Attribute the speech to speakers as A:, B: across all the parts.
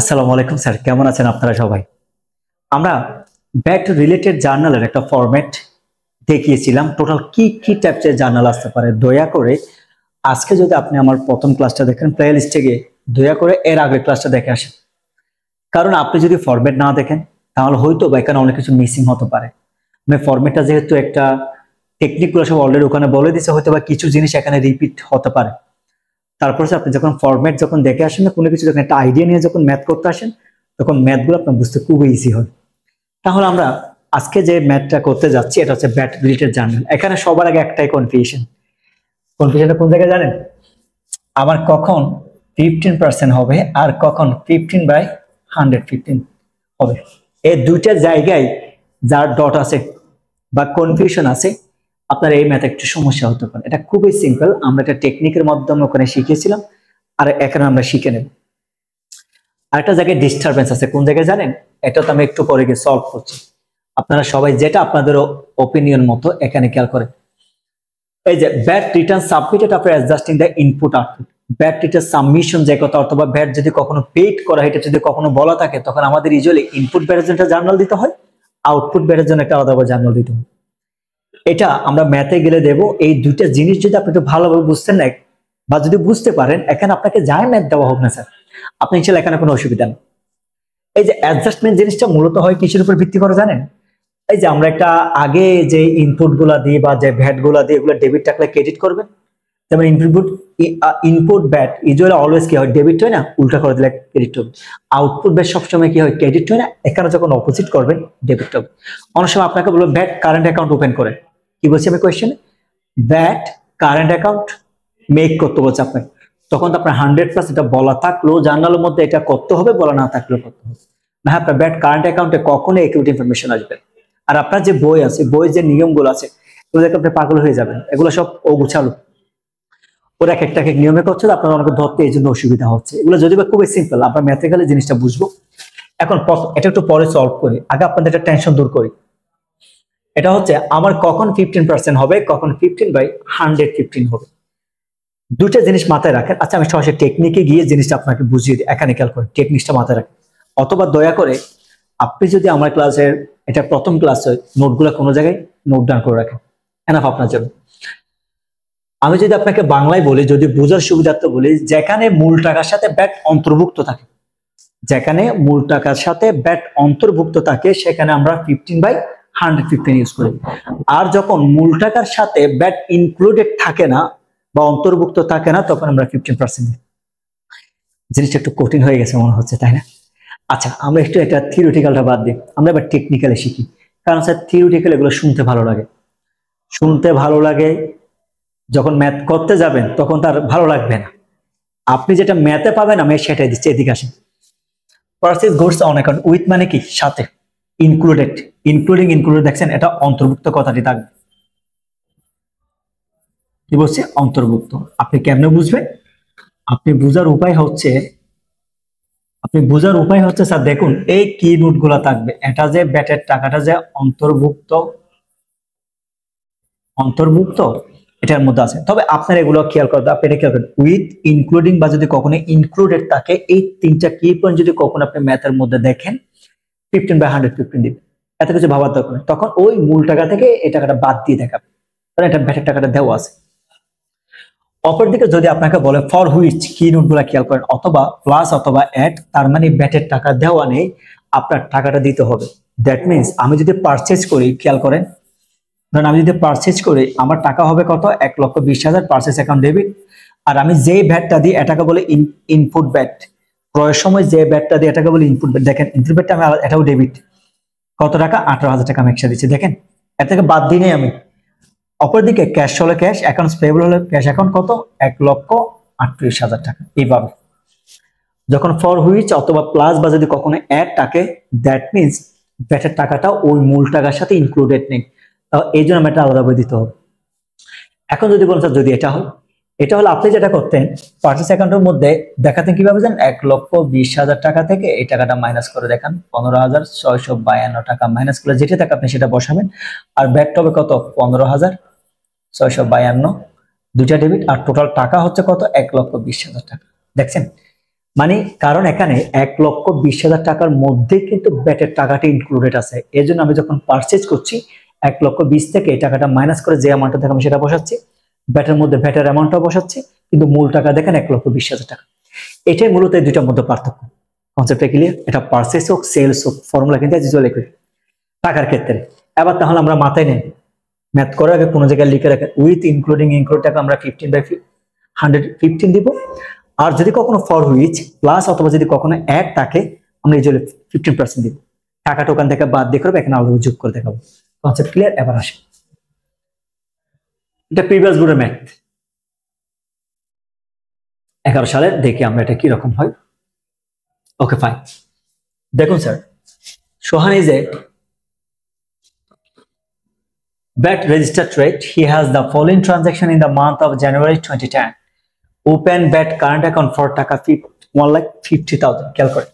A: আসসালামু আলাইকুম স্যার, কেমন আছেন আপনারা সবাই? আমরা ব্যাট রিলেটেড জার্নালের একটা ফরম্যাট দেখিয়েছিলাম। টোটাল কি কি টাইপের জার্নাল আসতে পারে, দয়া করে আজকে যদি আপনি আমার প্রথম ক্লাসটা দেখেন প্লে লিস্টে গিয়ে দয়া করে এর আগের ক্লাসটা দেখে আসেন। কারণ আপনি যদি ফরম্যাট না দেখেন তাহলে হয়তো বা এখানে অনেক কিছু মিসিং হতে পারে। মানে ফরম্যাটটা যেহেতু একটা টেকনিকগুলো সব অলরেডি ওখানে বলে দিচ্ছে, হয়তো বা কিছু জিনিস এখানে রিপিট হতে পারে। তারপর আপনি যখন ফরম্যাট যখন দেখে আসেন না কোনো কিছু, যখন একটা আইডিয়া নিয়ে যখন ম্যাথ করতে আসেন তখন ম্যাথগুলো আপনার বুঝতে খুবই ইজি হয়। তাহলে আমরা আজকে যে ম্যাথটা করতে যাচ্ছি এটা হচ্ছে ব্যাট রিলেটেড জার্নাল। এখানে সবার আগে একটাই কনফিউশনটা কোন জায়গায় জানেন? আমার কখন 15% হবে আর কখন 15/115 হবে, এই দুইটা জায়গায় যার ডট আছে বা কনফিউশন আছে আপনার এই ম্যাথে একটু সমস্যা হতে পারে। এটা খুবই সিম্পল, আমরা একটা টেকনিকের মাধ্যমে ওখানে শিখিয়েছিলাম আর এখানে আমরা শিখে নেব। আরেকটা জায়গায় ডিস্টারবেন্স আছে, কোন জায়গায় জানেন? এটা তো আমি একটু পরে গিয়ে সলভ করছি। আপনারা সবাই যেটা আপনাদের ওপিনিয়ন মতো এখানে খেয়াল করেন। এই যে bat return submitted after adjusting the input output, bat return submission যে কথা, অথবা ব্যাট যদি কখনো পেইড করা এটা যদি কখনো বলা থাকে তখন আমাদের ইউজুয়ালি ইনপুট ব্যাটের জন্য জার্নাল দিতে হয়, আউটপুট ব্যাটের জন্য একটা আলাদা জার্নাল দিতে হয়। এটা আমরা ম্যাথে গেলে দেব। এই দুইটা জিনিস যদি আপনি একটু ভালোভাবে বুঝতে নেন বা যদি বুঝতে পারেন, এখানে আপনাকে যাই ম্যাথ দেওয়া হোক না স্যার, আপনি ইনশাল্লাহ এখানে কোনো অসুবিধা নেই। এই যে অ্যাডজাস্টমেন্ট জিনিসটা মূলত হয় কিসের উপর ভিত্তি করে জানেন? এই যে আমরা একটা আগে যে ইনপুট গুলা দিই বা যে ভ্যাট গুলা দিই এগুলো ডেবিট টাকলে ক্রেডিট করবেন। যেমন ইনপুট ভ্যাট ইউজুয়ালি অলওয়েজ কি হয়, ডেবিট হয় না, উল্টা করে দিলে ক্রেডিট হবে। আউটপুট ভ্যাট সবসময় কি হয়, ক্রেডিট হয় না, এখানে যখন অপোজিট করবেন ডেবিট হবে। অনেক সময় আপনাকে বলবো ভ্যাট কারেন্ট অ্যাকাউন্ট ওপেন করে, কি বলছি আমি কোয়েশ্চেনে? ভ্যাট কারেন্ট অ্যাকাউন্ট মেক করতে বলছে আপনাকে, তখন তো আপনার 100+ এটা বলা থাকলো জার্নালের মধ্যে এটা করতে হবে, বলা না থাকলেও করতে হবে না। আপনার ব্যাট কারেন্ট অ্যাকাউন্টে কখনো একুইটি ইনফরমেশন আসবে। আর আপনার যে বই আছে, বইয়ের যে নিয়মগুলো আছে এগুলো দেখে আপনি পাগল হয়ে যাবেন। এগুলো সব অগুছালো, ওরা এক একটা এক নিয়মে করছে, আপনার অনেক ধরতে এই জন্য অসুবিধা হচ্ছে। এগুলো যদি বা খুবই সিম্পল, আপনার ম্যাথিক্যালি জিনিসটা বুঝবো। এখন এটা একটু পরে সলভ করি, আগে আপনাদের একটা টেনশন দূর করি। এটা হচ্ছে আমার কখন 15% হবে, কখন 15/115 হবে, দুইটা জিনিস মাথায় রাখেন। আচ্ছা আমি সরাসরি টেকনিকে গিয়ে জিনিসটা আপনাকে বুঝিয়ে দিই, এখানে খেয়াল করেন, টেকনিকটা মাথায় রাখেন। অথবা দয়া করে আপনি যদি আমার ক্লাসের এটা প্রথম ক্লাস হয় নোটগুলো কোনো জায়গায় নোট ডাউন করে রাখেন, এনাফ আপনার জন্য। আমি যদি আপনাকে বাংলায় বলি, যদি বোঝার সুবিধার্থে বলি, যেখানে মূল টাকার সাথে ব্যাট অন্তর্ভুক্ত থাকে, যেখানে মূল টাকার সাথে ব্যাট অন্তর্ভুক্ত থাকে সেখানে আমরা 15/115 ইউজ করি। আর যখন মূল টাকার সাথে ব্যাট ইনক্লুডেড থাকে না বা অন্তর্ভুক্ত থাকে না তখন আমরা 15%। জিনিসটা একটু কঠিন হয়ে গেছে মনে হচ্ছে, তাই না? আচ্ছা আমরা একটু এটা থিওরিটিক্যালটা বাদ দিই, আমরা এবার টেকনিক্যালে শিখি। কারণ স্যার থিওরিটিক্যাল এগুলো শুনতে ভালো লাগে, শুনতে ভালো লাগে, যখন ম্যাথ করতে যাবেন তখন তার ভালো লাগবে না। আপনি যেটা ম্যাথে পাবেন আমি সেটাই দিচ্ছি, এদিকে আসেন। Purchase goods on account with মানে কি, সাথে, ইনক্লুডেড, ইনক্লুডেড দেখছেন, এটা অন্তর্ভুক্ত কথাটি থাকবে। কি বলছে? অন্তর্ভুক্ত। আপনি কেমনে বুঝবেন? আপনি বোঝার উপায় হচ্ছে, স্যার দেখুন এই কি নোট গুলা থাকবে, এটা যে ব্যাটের টাকাটা যে অন্তর্ভুক্ত অন্তর্ভুক্ত এটার মধ্যে আছে। তবে আপনার এগুলো খেয়াল করতে, আপনি এটা খেয়াল করেন উইথ, ইনক্লুডিং বা যদি কখনো ইনক্লুডেড থাকে, এই তিনটা কি পয়েন্ট যদি কখনো আপনি ম্যাথের মধ্যে দেখেন 15/115 দিবেন, এত কিছু ভাবার দরকার নেই। তখন ওই মূল টাকা থেকে এই টাকাটা বাদ দিয়ে দেখাবে, কারণ এটা ব্যাটের টাকাটা দেওয়া আছে। অপরদিকে যদি আপনাকে বলে ফর হুইচ, কি নোটগুলা খেয়াল করেন, অথবা প্লাস অথবা অ্যাড, তার মানে ব্যাটের টাকা দেওয়া নেই, আপনার টাকাটা দিতে হবে। দ্যাট মিনস আমি যদি পারচেজ করি, খেয়াল করেন, ধরেন আমি যদি পারচেজ করি আমার টাকা হবে কত, 1,20,000 পারচেজ অ্যাকাউন্ট ডেবিট। আর আমি যে ব্যাটটা দিই এটাকে বলে ইনপুট ব্যাট, ক্রয়ের সময় যে ব্যাটটা দিই এটাকে বলে ইনপুট ব্যাট। দেখেন ইনপুট ব্যাটটা আমি এটাও ডেবিট, কত টাকা, 18,000 টাকা আমি একসাথে দিচ্ছি, দেখেন এর থেকে বাদ দিই নেই আমি। অপরদিকে ক্যাশ হলে ক্যাশ, অ্যাকাউন্টস পেয়েবল হলে ক্যাশ অ্যাকাউন্ট কত, 1,38,000 টাকা। এইভাবে যখন ফর হুইচ অথবা প্লাস বা যদি কখনো অ্যাড থাকে, দ্যাট মিনস ব্যাটের টাকাটা ওই মূল টাকার সাথে ইনক্লুডেড নেই, এই জন্য আমি এটা আলাদা করে দিতে হবে। এখন যদি বলেন স্যার যদি এটা হয়, এটা হলো আপনি যেটা করতেন পারচেস অ্যাকাউন্টের মধ্যে দেখাতেন কিভাবে জানেন, 1,20,000 টাকা থেকে এই টাকাটা মাইনাস করে দেখান, 15,652 টাকা মাইনাস করে যেটা টাকা আপনি সেটা বসাবেন। আর ব্যাকটা হবে কত, 15,652, দুইটা ডেবিট, আর টোটাল টাকা হচ্ছে কত, 1,20,000 টাকা। দেখছেন মানে কারণ এখানে 1,20,000 টাকার মধ্যে কিন্তু ব্যাটের টাকাটা ইনক্লুডেড আছে। এই জন্য আমি যখন পারচেজ করছি 1,20,000 থেকে এই টাকাটা মাইনাস করে যে অ্যামাউন্টটা দেখো আমি সেটা বসাচ্ছি, ব্যাটের মধ্যে ব্যাটের অ্যামাউন্টটা বসাচ্ছি, কিন্তু মূল টাকা দেখেন 1,20,000 টাকা। এটাই মূলত এই দুইটার মধ্যে পার্থক্য। কনসেপ্টটা ক্লিয়ার? এটা পারচেজ হোক সেলস হোক ফর্মুলা কিন্তু অ্যাজ ইউজুয়াল একই টাকার ক্ষেত্রে। এবার তাহলে আমরা মাথায় নেই, ম্যাথ করার আগে কোনো জায়গায় লিখে রাখেন উইথ ইনক্লুডিং ইনক্লুড টাকা আমরা 15/115 দিব। আর যদি কখনো ফর হুইচ প্লাস অথবা যদি কখনো অ্যাড থাকে আমরা ইউজুয়ালি 15% দিব। টাকাটা ওখান থেকে বাদ দিয়ে করবো, এখানে আলাদা যোগ করে দেখাবো। Concept clear? এবার আসে এটা প্রিভিয়াস বোর্ডের ম্যাথ 11 সালে, দেখি আমরা এটা কি রকম হয়। ওকে ফাইন, দেখুন sir, Sohan is a VAT registered rate. He has the following transaction in the month of January 2010. Open VAT current account for টাকা 1,50,000। খেয়াল করে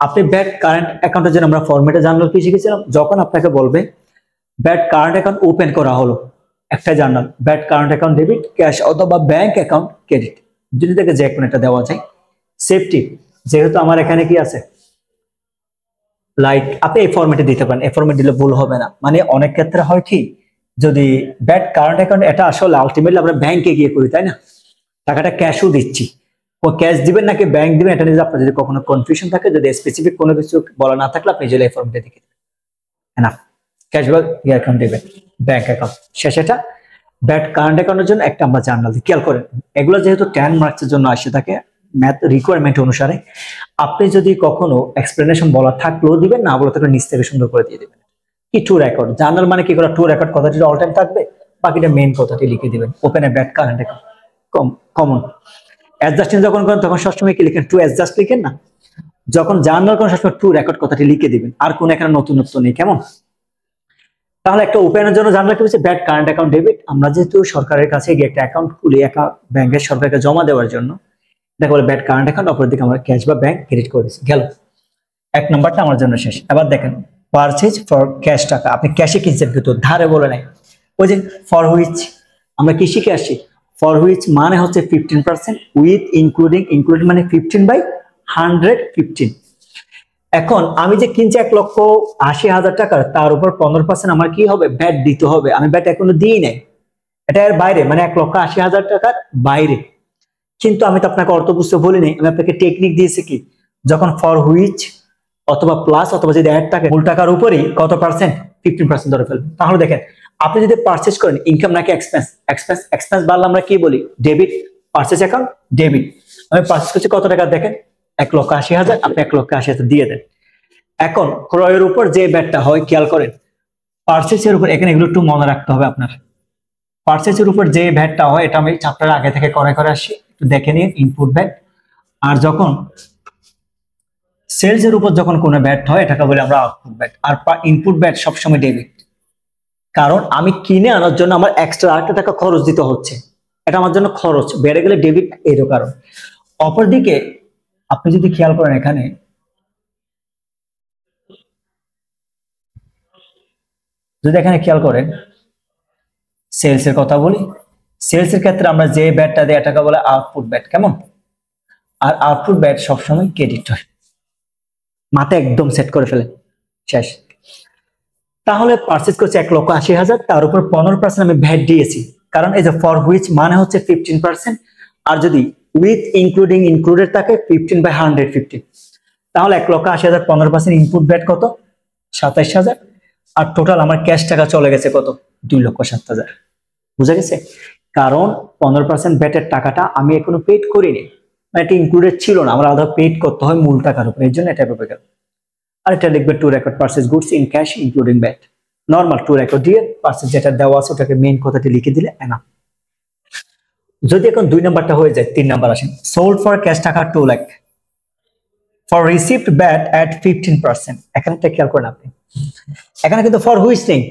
A: আপনি VAT কারেন্ট অ্যাকাউন্টের জন্য আমরা ফরম্যাটে জার্নাল কি শিখেছিলাম, যখন আপনাকে বলবে VAT কারেন্ট অ্যাকাউন্ট ওপেন করা হলো, একটা journal VAT current account debit cash অথবা ব্যাংক অ্যাকাউন্ট ক্রেডিট, যদি থেকে যে কোনো একটা দেওয়া যায়। সেফটি যেহেতু আমার এখানে কি আছে লাইক আপনি এই ফরম্যাটে দিতে পারেন, এই ফরম্যাট দিলে ভুল হবে না। মানে অনেক ক্ষেত্রে হয় কি, যদি ব্যাট কারেন্ট অ্যাকাউন্ট এটা আসলে আলটিমেটলি আমরা ব্যাংকে গিয়ে করি, তাই না? টাকাটা ক্যাশও দিচ্ছি, ও ক্যাশ দিবেন নাকি ব্যাংক দিবেন এটা নিয়ে আপনার যদি কখনো কনফিউশন থাকে, যদি স্পেসিফিক কোনো কিছু বলা না থাকলে আপনি এই ফর্মটা দেখে দেবেন না, ক্যাশ বা অ্যাকাউন্ট দিবেন ব্যাংক অ্যাকাউন্ট শেষেটা ব্যাট কারেন্ট অ্যাকাউন্টের জন্য একটা আমরা জার্নাল দিই। খেয়াল করেন এগুলো যেহেতু 10 মার্কসের জন্য আসে থাকে ম্যাথ রিকোয়ারমেন্ট অনুসারে, আপনি যদি কখনো এক্সপ্লেনেশন বলা থাকলেও দিবেন, না বলা থাকলে নিচ থেকে সুন্দর করে দিয়ে দিবেন। কি টু রেকর্ড জার্নাল মানে কি করা, টু রেকর্ড কথাটি অল টাইম থাকবে, বাকিটা মেইন কথাটি লিখে দিবেন। Open a VAT current account common adjusting যখন করেন তখন সবসময় কি লিখেন, টু অ্যাডজাস্ট লিখেন না, যখন জার্নাল করেন সবসময় টু রেকর্ড কথাটি লিখে দিবেন, আর কোন এখানে নতুনত্ব নেই। কেমন? তাহলে একটা ওপেনের জন্য জার্নাল কি হচ্ছে, ব্যাট কারেন্ট অ্যাকাউন্ট ডেবিট। আমরা যেহেতু সরকারের কাছে গিয়ে একটা অ্যাকাউন্ট খুলি ব্যাংকের সরকারকে জমা দেওয়ার জন্য, দেখা বলে ব্যাট কারেন্ট অ্যাকাউন্ট, অপরদিকে আমরা ক্যাশ বা ব্যাংক ক্রেডিট করেছি। গেল এক নম্বরটা আমার জন্য শেষ। এবার দেখেন পারচেজ ফর ক্যাশ টাকা, আপনি ক্যাশে কিনছেন কিন্তু ধারে বলে নাই। ওই যে ফর হুইচ আমরা কি শিখে আসছি, ফর হুইচ মানে হচ্ছে 15% উইথ ইনক্লুডিং মানে 15/115। এখন আমি যে কিনছি 1,80,000 টাকার, তার উপর 15% আমার কি হবে, ব্যাট দিতে হবে। আমি ব্যাট এখনো দিই নাই, এটা এর বাইরে, মানে 1,80,000 টাকার বাইরে। কিন্তু আমি তো আপনাকে অর্থ বুঝতে বলিনি, আমি আপনাকে টেকনিক দিয়েছি কি, যখন ফর হুইচ অথবা প্লাস অথবা যদি অ্যাড থাকে মূল টাকার উপরেই কত পার্সেন্ট, 15% ধরে ফেলবেন। তাহলে দেখেন আপনি যদি পারচেজ করেন ইনকাম নাকি এক্সপেন্স, এক্সপেন্স বাড়লে আমরা কি বলি, ডেবিট। পারচেজ অ্যাকাউন্ট ডেবিট, আমি পারচেজ করছি কত টাকা, দেখেন 1,80,000, আপনি 1,80,000 দিয়ে দেন। এখন ক্রয়ের উপর যে ব্যাটটা হয় খেয়াল করেন, পারচেজের উপর, এখানে এগুলো একটু মনে রাখতে হবে আপনার। পারচেজের উপর যে ভ্যাটটা হয়, এটা আমি চ্যাপ্টার আগে থেকে করে আসি, একটু দেখে নিন ইনপুট ভ্যাট। আর যখন সেলস এর উপর যখন কোনো ভ্যাট হয় এটাকে বলি আমরা আউটপুট ভ্যাট। আর ইনপুট ভ্যাট সবসময় ডেবিট, কারণ আমি কিনে আনার জন্য আমার এক্সট্রা আরেকটা টাকা খরচ দিতে হচ্ছে, এটা আমার জন্য খরচ, বেড়ে গেলে ডেবিট এর কারণ। অপরদিকে আপনি যদি খেয়াল করেন এখানে খেয়াল করেন সেলস এর কথা বলি, সেলস এর ক্ষেত্রে আমরা যে ব্যাটটা দিই এটাকে বলে আউটপুট ব্যাট। কেমন? আর আউটপুট ব্যাট সবসময় ক্রেডিট হয়, মাথা একদম সেট করে ফেলে শেষ। তাহলে পারচেজ করছে 1,80,000, তার উপর 15% আমি ভ্যাট দিয়েছি, কারণ এই যে ফর হুইচ মানে হচ্ছে 15%, আর যদি উইথ ইনক্লুডিং ইনক্লুডেড থাকে 15/115। তাহলে 1,80,000 15% ইনপুট ভ্যাট কত, 27,000, আর টোটাল আমার ক্যাশ টাকা চলে গেছে কত, 2,07,000। বুঝা গেছে? কারণ 15% ভ্যাটের টাকাটা আমি এখনো পেড করিনি, মানে এটা ইনক্লুডেড ছিল না, আমরা আলাদা পেড করতে হয় মূল টাকার উপর, এর জন্য এটা পেপে গেল। আর এটা লিখবে two record purchase goods in cash including VAT, normal two record দিয়ে পারচেজ যেটা দেওয়া আছে ওটাকে মেইন কথাটি লিখে দিলে এনা। যদি এখন 2 নাম্বারটা হয়ে যায়, 3 নাম্বার আসেন, সোল্ড ফর ক্যাশ টাকা 2 লাখ ফর রিসিভড ভ্যাট এট 15%। এখানে একটা খেয়াল করেন আপনি, এখানে কিন্তু ফর হুইচ নেই,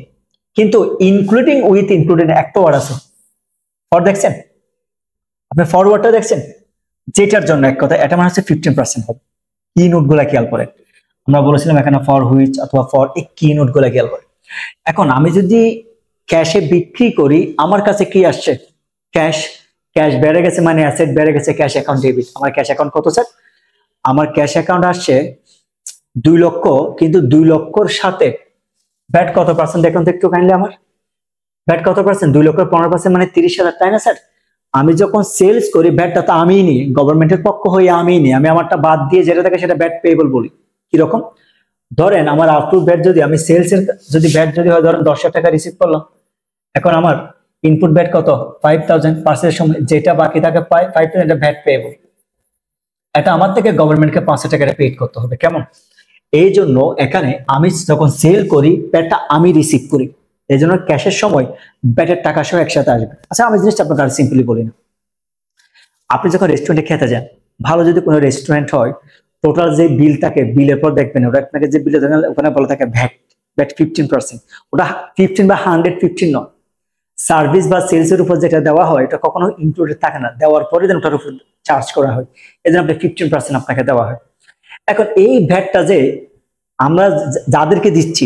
A: কিন্তু ইনক্লুডিং উইথ ইনক্লুডিং একটা ওয়ার্ড আছে, ফর দেখছেন আপনি, ফরওয়ার্ডটা দেখছেন, যেটার জন্য এক কথা এটা মানে হচ্ছে 15% হবে। কি নোটগুলা খেয়াল করেন, আমরা বলেছিলাম এখানে ফর হুইচ অথবা ফর, এই কি নোটগুলা খেয়াল করেন। এখন আমি যদি ক্যাশে বিক্রি করি, আমার কাছে কি আসছে, ক্যাশ, ক্যাশ বেড়ে গেছে মানে অ্যাসেট বেড়ে গেছে, ক্যাশ অ্যাকাউন্ট ডেবিট। আমার ক্যাশ অ্যাকাউন্ট কত স্যার, আমার ক্যাশ অ্যাকাউন্ট আসছে 2 লক্ষ, কিন্তু 2 লক্ষর সাথে ব্যাট কত পার্সেন্ট দেখুন তো একটু কাইন্ডলি আমার। ব্যাট কত পার্সেন্ট? 2 লক্ষের 15%, মানে 30,000, তাই না স্যার? আমি যখন সেলস করি ব্যাটটা তো আমিই নিই, গভর্নমেন্টের পক্ষ হয়ে আমিই নিই, আমি আমারটা বাদ দিয়ে যেটা থাকে সেটা ব্যাট পেয়েবল বলি। কিরকম? ধরেন আমার আউটপুট ব্যাট যদি আমি সেলস এর যদি ব্যাট যদি হয় ধরেন 10,000 টাকা রিসিভ করলাম, এখন আমার ইনপুট ব্যাট কত? 5,000, পার্সের সময় যেটা বাকি থাকে 5,000, এটা ব্যাট পেয়েবল। এটা আমার থেকে গভর্নমেন্টকে 5,000 টাকা পেড করতে হবে, কেমন? এই জন্য এখানে আমি যখন সেল করি ব্যাটটা আমি রিসিভ করি, এই জন্য ক্যাশের সময় ব্যাটের টাকা সহ একসাথে আসবে। আচ্ছা আমি জিনিসটা আপনাকে আর সিম্পলি বলি না, আপনি যখন রেস্টুরেন্টে খেতে যান, ভালো যদি কোনো রেস্টুরেন্ট হয়, টোটাল যে বিল থাকে বিলের পর দেখবেন ওটা আপনাকে যে বিলে দেন ওখানে বলা থাকে ভ্যাট, ভ্যাট 15%। ওটা 15 বা 115 নয়, সার্ভিস বা সেলস এর উপর যেটা দেওয়া হয় এটা কখনো ইনক্লুডেড থাকে না, দেওয়ার পরে দেন ওটার উপর চার্জ করা হয়, এজন্য আপনি 15% আপনাকে দেওয়া হয়। এখন এই ভ্যাটটা যে আমরা যাদেরকে দিচ্ছি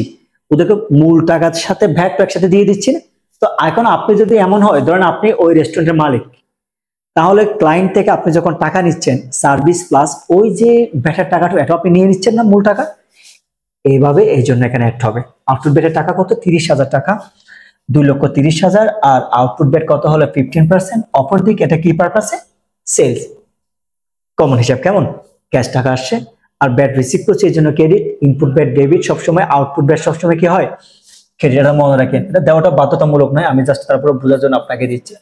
A: ওদেরকে মূল টাকার সাথে ভ্যাট একসাথে দিয়ে দিচ্ছি না। তো এখন আপনি যদি এমন হয় ধরেন আপনি ওই রেস্টুরেন্টের মালিক, তাহলে ক্লায়েন্ট থেকে আপনি যখন টাকা নিচ্ছেন সার্ভিস প্লাস ওই যে ভ্যাটের টাকাটা এটা আপনি নিয়ে নিচ্ছেন না মূল টাকা, এইভাবে এই জন্য এখানে অ্যাড হবে। আউটপুট ব্যাটের টাকা কত? 30,000 টাকা, 2,30,000, আর আউটপুট ব্যাট কত হলো? 15%। অপর দিক এটা কি পারপাসে? সেলস। কমন হিসাব, কেমন? ক্যাশ টাকা আসছে আর ব্যাট রিসিভ করছে এই জন্য ক্রেডিট, ইনপুট ব্যাট ডেবিট, সবসময় আউটপুট ব্যাট সবসময় কি হয়? ক্রেডিট। এটা মনে রাখেন, এটা দেওয়াটা বাধ্যতামূলক নয়, আমি জাস্ট তারপরে বোঝার জন্য আপনাকে দিচ্ছি।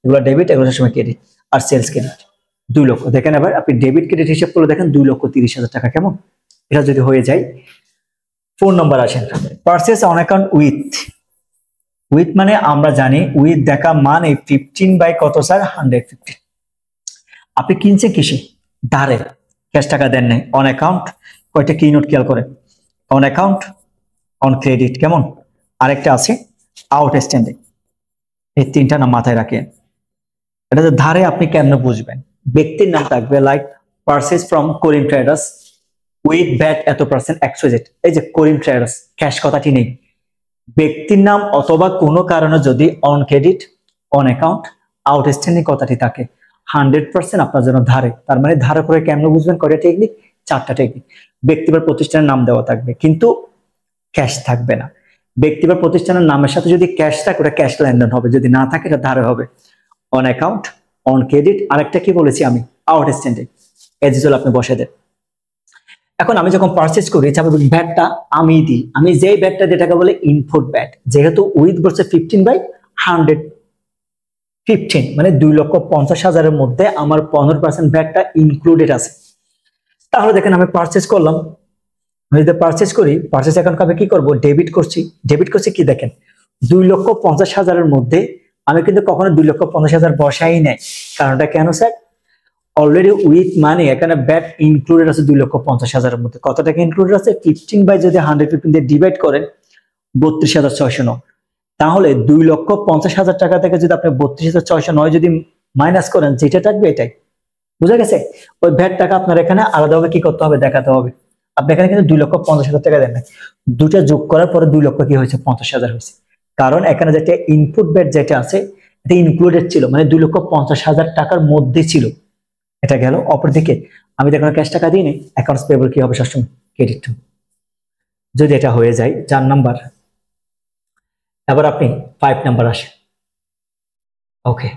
A: এগুলো ডেবিট, এগুলো সবসময় ক্রেডিট। আর সেলস ক্রেডিট 2 লক্ষ, দেখেন এবার আপনি ডেবিট ক্রেডিট হিসাব করলে দেখেন 2,30,000 টাকা, কেমন? এটা যদি হয়ে যায় 4 নম্বর আসেন, purchase on account with. With মানে আমরা জানি উইথ দেখা মানে 15 বাই কত স্যার? 150। আপনি কিনছেন কিসে? ধারে, ক্যাশ টাকা দেন নাই। অন অ্যাকাউন্ট কয়টা কি নোট খেয়াল করে? অন অ্যাকাউন্ট, অন ক্রেডিট, কেমন? আরেকটা আছে আউটস্ট্যান্ডিং। এই 3টা নাম মাথায় রাখেন। এটা যে ধারে আপনি কেমনে বুঝবেন? ব্যক্তির নাম থাকবে like purchase from Karim traders with bat এত পার্সেন্ট XYZ। এই যে করিম ট্রেডার্স, ক্যাশ কথাটি নেই, ব্যক্তির নাম অথবা কোনো কারণে যদি on credit, on account, outstanding কথাটি থাকে 100% আপনার জন্য ধারে। তার মানে ধারে করে কেমনে বুঝবেন? কয়টা টেকনিক? 4টা টেকনিক। ব্যক্তি বা প্রতিষ্ঠানের নাম দেওয়া থাকবে কিন্তু ক্যাশ থাকবে না। ব্যক্তি বা প্রতিষ্ঠানের নামের সাথে যদি ক্যাশ থাকে ওটা ক্যাশ লেনদেন হবে, যদি না থাকে এটা ধারে হবে। অন অ্যাকাউন্ট, অন ক্রেডিট, আরেকটা কি বলেছি আমি? আউটস্ট্যান্ডিং। এজ ইউজুয়াল আপনি বসে দেন। এখন আমি যখন পারচেজ করি স্বাভাবিক ব্যাটটা আমি দিই, আমি যেই ব্যাটটা যেটাকে বলে ইনপুট ব্যাট, যেহেতু উইথ বলছে 15/115, মানে 2,50,000-এর মধ্যে আমার 15% ব্যাটটা ইনক্লুডেড আছে। তাহলে দেখেন আমি পারচেজ করলাম, আমি যদি পারচেজ করি, পারচেজ অ্যাকাউন্ট আমি কি করব? ডেবিট করছি। ডেবিট করছি কি দেখেন, 2,50,000-এর মধ্যে আমি কিন্তু কখনো 2,50,000 বসাই নাই। কারণটা কেন স্যার? অলরেডি উইথ মানে এখানে ব্যাট ইনক্লুডেড আছে 2,50,000-এর মধ্যে। কত টাকা ইনক্লুডেড আছে? 15 বাই যদি 115 দিয়ে ডিভাইড করেন 32,609, তাহলে 2,50,000 টাকা থেকে যদি আপনি 32,609 যদি মাইনাস করেন যেটা থাকবে এটাই। বুঝা গেছে? ওই ভ্যাট টাকা আপনার এখানে আলাদাভাবে কি করতে হবে? দেখাতে হবে। আপনি এখানে কিন্তু 2,50,000 টাকা দেন না, দুটা যোগ করার পরে 2 লক্ষ কি হয়েছে? 50,000 হয়েছে। কারণ এখানে যেটা ইনপুট ব্যাট যেটা আছে এটা ইনক্লুডেড ছিল, মানে 2,50,000 টাকার মধ্যে ছিল। এটা গেল। অপরদিকে আমি দেখুন ক্যাশ টাকা দিই নি, অ্যাকাউন্টস পেয়েবল কি হবে? সবসময় ক্রেডিট। যদি এটা হয়ে যায় 4 নাম্বার, এবার আপনি 5 নাম্বার আসে। ওকে,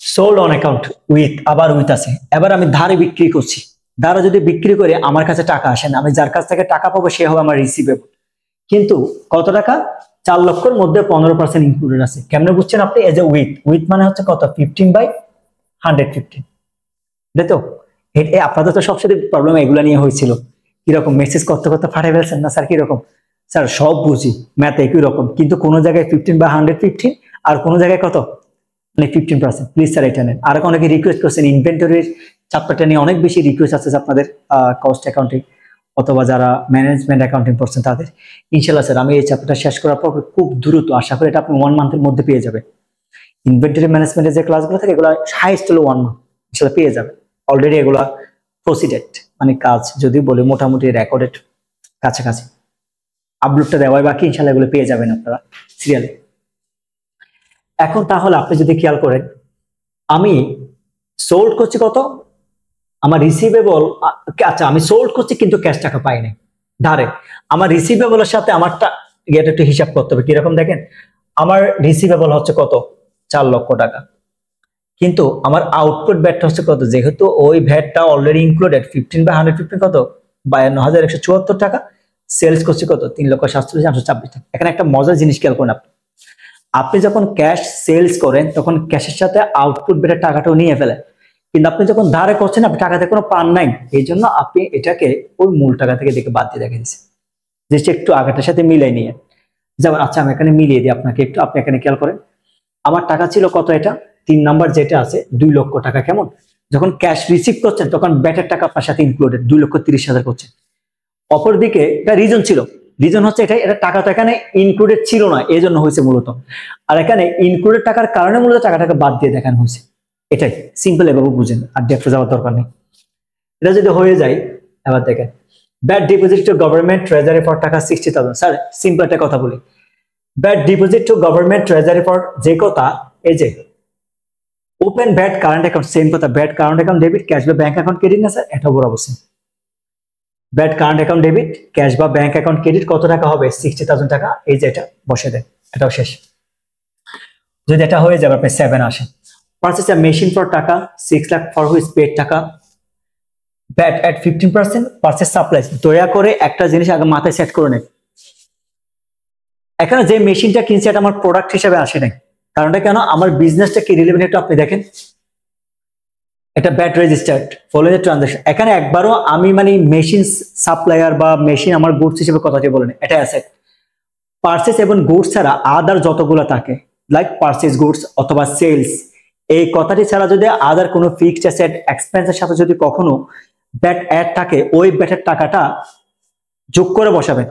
A: সোল্ড অন অ্যাকাউন্ট উইথ, আবার উইথ আছে। এবার আমি ধারে বিক্রি করছি, ধারে যদি বিক্রি করে আমার কাছে টাকা আসে না, আমি যার কাছ থেকে টাকা পাবো সে হবে আমার রিসিভেবল। কিন্তু কত টাকা? 4 লক্ষের মধ্যে 15% ইনক্লুডেড আছে। কেমনে বুঝছেন আপনি? এজ এ উইথ, উইথ মানে হচ্ছে কত? 15/115। তাই তো? আপনাদের তো সবচেয়ে প্রবলেম এগুলা নিয়ে হয়েছিল। কিরকম মেসেজ করতে করতে ফাটাই ফেলছেন না স্যার? কিরকম স্যার? সব বুঝি, ম্যাথ একই রকম, কিন্তু কোন জায়গায় 15/115 আর কোন জায়গায় কত? মানে 15%। প্লিজ স্যার এটা নেন। আর অনেকে রিকোয়েস্ট করছেন ইনভেন্টরির চ্যাপ্টারটা নিয়ে, অনেক বেশি রিকোয়েস্ট আছে আপনাদের কস্ট অ্যাকাউন্টিং অথবা যারা ম্যানেজমেন্ট অ্যাকাউন্টিং পড়ছেন তাদের। ইনশাআল্লাহ স্যার আমি এই চ্যাপ্টারটা শেষ করার পর খুব দ্রুত, আশা করি এটা আপনি 1 মান্থের মধ্যে পেয়ে যাবেন। ইনভেন্টরি ম্যানেজমেন্টের যে ক্লাসগুলো থাকে এগুলো হাইয়েস্ট হলো 1 মান্থ ইনশাআল্লাহ পেয়ে যাবেন। অলরেডি এগুলা প্রসিডেড, মানে কাজ যদি বলি মোটামুটি রেকর্ডেড কাছাকাছি, আপলোডটা দেওয়াই বাকি, ইনশাআল্লাহ এগুলো পেয়ে যাবেন আপনারা সিরিয়ালে। এখন তাহলে আপনি যদি খেয়াল করেন, আমি সোল্ড করছি কত? আমার রিসিভেবল, আচ্ছা আমি সোল্ড করছি কিন্তু ক্যাশ টাকা পাই নাই ধারে, আমার রিসিভেবলের সাথে আমারটা এটা একটু হিসাব করতে হবে কিরকম দেখেন। আমার রিসিভেবল হচ্ছে কত 4 লক্ষ টাকা, কিন্তু আমার আউটপুট ভ্যাটটা হচ্ছে কত, যেহেতু ওই ভ্যাটটা অলরেডি ইনক্লুডেড 15/115 কত 52,174 টাকা, সেলস করছে কত 3,47,826 টাকা। এখানে একটা মজার জিনিস খেয়াল করুন, আপনি যখন ক্যাশ সেলস করেন তখন ক্যাশের সাথে আউটপুট ভ্যাটের টাকাটাও নিয়ে ফেলে, কিন্তু আপনি যখন ধারে করছেন আপনি টাকাতে কোনো পান নাই, এই জন্য আপনি এটাকে ওই মূল টাকা থেকে দেখে বাদ দিয়ে রেখে দিচ্ছেন, জিনিসটা একটু আগেটার সাথে মিলাই নিয়ে। যেমন আচ্ছা আমি এখানে মিলিয়ে দিই আপনাকে একটু, আপনি এখানে খেয়াল করেন আমার টাকা ছিল কত, এটা 3 নাম্বার যেটা আছে 2 লক্ষ টাকা। কেমন, যখন ক্যাশ রিসিভ করছেন তখন ব্যাটের টাকা আপনার সাথে ইনক্লুডেড 2,30,000 করছেন। অপরদিকে এটা রিজন ছিল, রিজন হচ্ছে এটা টাকা তো এখানে ইনক্লুডেড ছিল না, এই জন্য হয়েছে মূলত, আর এখানে ইনক্লুডেড টাকার কারণে মূলত টাকাটাকে বাদ দিয়ে দেখানো হয়েছে। এটাই সিম্পল, এভাবে বুঝেন, আর ডেপথে যাওয়ার দরকার নেই। এটা যদি হয়ে যায়, এবার দেখেন VAT deposit to government treasury for টাকা 60,000। স্যার সিম্পল একটা কথা বলি, VAT deposit to government treasury for যে কথা, এই যে open VAT current account, same কথা, VAT current account debit, cash বা ব্যাংক অ্যাকাউন্ট ক্রেডিট না স্যার, এটা বড় অবশ্যই VAT current account debit, cash বা ব্যাংক অ্যাকাউন্ট ক্রেডিট কত টাকা হবে 60,000 টাকা, এই যে এটা বসে দেন, এটাও শেষ। যদি এটা হয়ে যাবে আপনি 7 আসেন, পারচেজ আ মেশিন ফর টাকা 6 লাখ ফর হুইচ পেড টাকা, ব্যাট এট 15%, পারচেজ সাপ্লাইজ। দয়া করে একটা জিনিস আগে মাথায় সেট করে নেন, এখানে যে মেশিনটা কিনছে এটা আমার প্রোডাক্ট হিসেবে আসে নাই, কারণটা কেন, আমার বিজনেসটা কি রিলেভেন্ট একটু আপনি দেখেন, এটা bat registered following the transaction. এখানে একবারও আমি মানে মেশিন সাপ্লায়ার বা মেশিন আমার গুডস হিসেবে কথাটি বলেন, এটা অ্যাসেট। পারচেজ এবং গুডস ছাড়া আদার যতগুলো থাকে লাইক পারচেজ গুডস অথবা সেলস, এই কথাটি ছাড়া যদি আদার কোনো ফিক্সড অ্যাসেট এক্সপেন্সের সাথে যদি কখনো ব্যাট অ্যাড থাকে, ওই ব্যাটের টাকাটা যোগ করে বসাবেন,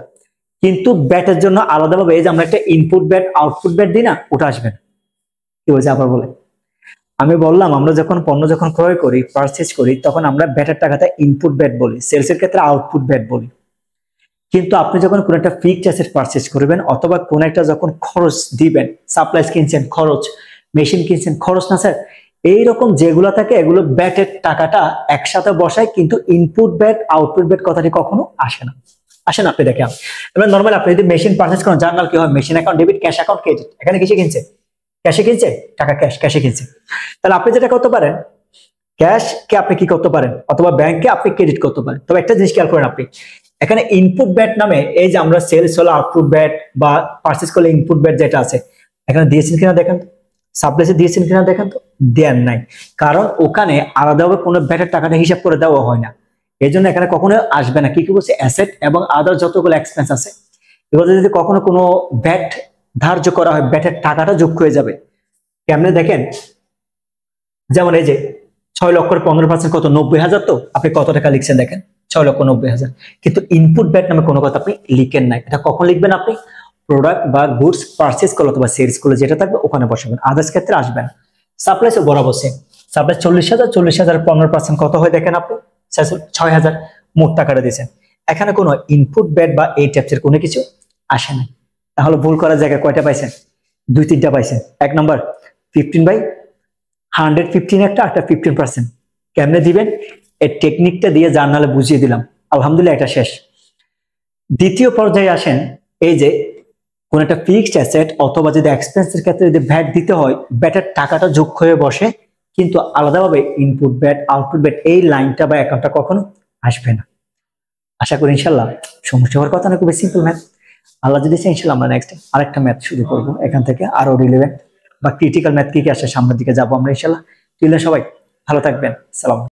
A: কিন্তু ব্যাটের জন্য আলাদাভাবে এই যে আমরা একটা ইনপুট ব্যাট আউটপুট ব্যাট দিই না, ওটা আসবে না। কি বলছে আবার বলে, আমি বললাম আমরা যখন পণ্য যখন ক্রয় করি পারচেজ করি তখন আমরা ব্যাটের টাকাটা ইনপুট ব্যাট বলি, সেলসের ক্ষেত্রে আউটপুট ব্যাট বলি, কিন্তু আপনি যখন কোন একটা ফিক্সড অ্যাসেট পারচেজ করবেন অথবা কোন একটা যখন খরচ দিবেন, সাপ্লাইজ কিনছেন খরচ, মেশিন কিনছেন খরচ না স্যার, এইরকম যেগুলো থাকে এগুলো ব্যাটের টাকাটা একসাথে বসায়, কিন্তু ইনপুট ব্যাট আউটপুট ব্যাট কথাটি কখনো আসে না। আসেন আপনি দেখেন, এবার নর্মালি আপনি যদি মেশিন পারচেজ করেন জার্নাল কি হয়, machine account debit, cash account credit, এখানে কিসে কিনছে, ক্যাশে কিনছে, টাকা ক্যাশ ক্যাশে কিনছে। তাহলে আপনি যেটা করতে পারেন, ক্যাশ কে আপনি কি করতে পারেন অথবা ব্যাংকে আপনি ক্রেডিট করতে পারেন। তবে একটা জিনিস খেয়াল করেন, আপনি এখানে ইনপুট ব্যাট নামে এই যে আমরা সেলস হলো আউটপুট ব্যাট বা পারচেজ করলে ইনপুট ব্যাট যেটা আছে, এখানে দিয়েছেন কিনা দেখেন তো, সাপ্লাইসে দিয়েছেন কিনা দেখেন তো, দেন নাই, কারণ ওখানে আলাদাভাবে কোনো ব্যাটের টাকাটা হিসাব করে দেওয়া হয় না, এই জন্য এখানে কখনো আসবে না। কি কি বলছে, অ্যাসেট এবং আদার যতগুলো এক্সপেন্স আছে এগুলো যদি কখনো কোনো ব্যাট ধার্য করা হয়, ব্যাটের টাকাটা যোগ হয়ে যাবে। কেমনে দেখেন, যেমন এই যে 6,15% কত 90,000, তো আপনি কত টাকা লিখছেন দেখেন 6,90,000, কিন্তু ইনপুট ব্যাট নামে কোনো কথা আপনি লিখেন নাই। এটা কখন লিখবেন, আপনি প্রোডাক্ট বা গুডস পারচেজ করলে অথবা সেলস করলে যেটা থাকবে ওখানে বসাবেন, আদার্স ক্ষেত্রে আসবে না। সাপ্লাইসও বরাবর সেম, সাপ্লাই 40,000 15% কত হয় দেখেন আপনি 6,000 মোট টাকাটা দিয়েছেন, এখানে কোনো ইনপুট ব্যাট বা এই টাইপের কোনো কিছু আসে না। তাহলে ভুল করার জায়গায় কয়টা পাইছেন, 2-3টা পাইছেন। এক নম্বর 15/115 একটা 15%, কেমনে দিবেন এই টেকনিকটা দিয়ে জার্নালে বুঝিয়ে দিলাম, আলহামদুলিল্লাহ এটা শেষ। দ্বিতীয় পর্যায়ে আসেন, এই যে কোন একটা ফিক্সড অ্যাসেট অথবা যদি এক্সপেন্সের ক্ষেত্রে যদি ভ্যাট দিতে হয়, ভ্যাটের টাকাটা যোগ হয়ে বসে, কিন্তু আলাদাভাবে ইনপুট ব্যাট আউটপুট ব্যাট এই লাইনটা বা অ্যাকাউন্টটা কখনো আসবে না। আশা করি ইনশাল্লাহ সমস্যা হওয়ার কথা না, খুবই সিম্পল ম্যাথ। আল্লাহ যদি ইনশাল্লাহ আমরা নেক্সট আরেকটা ম্যাথ শুরু করবো, এখান থেকে আরো রিলেভেন্ট বা ক্রিটিক্যাল ম্যাথ কি কি আসে সামনের দিকে যাবো আমরা ইনশাল্লাহ। সবাই ভালো থাকবেন, সালাম।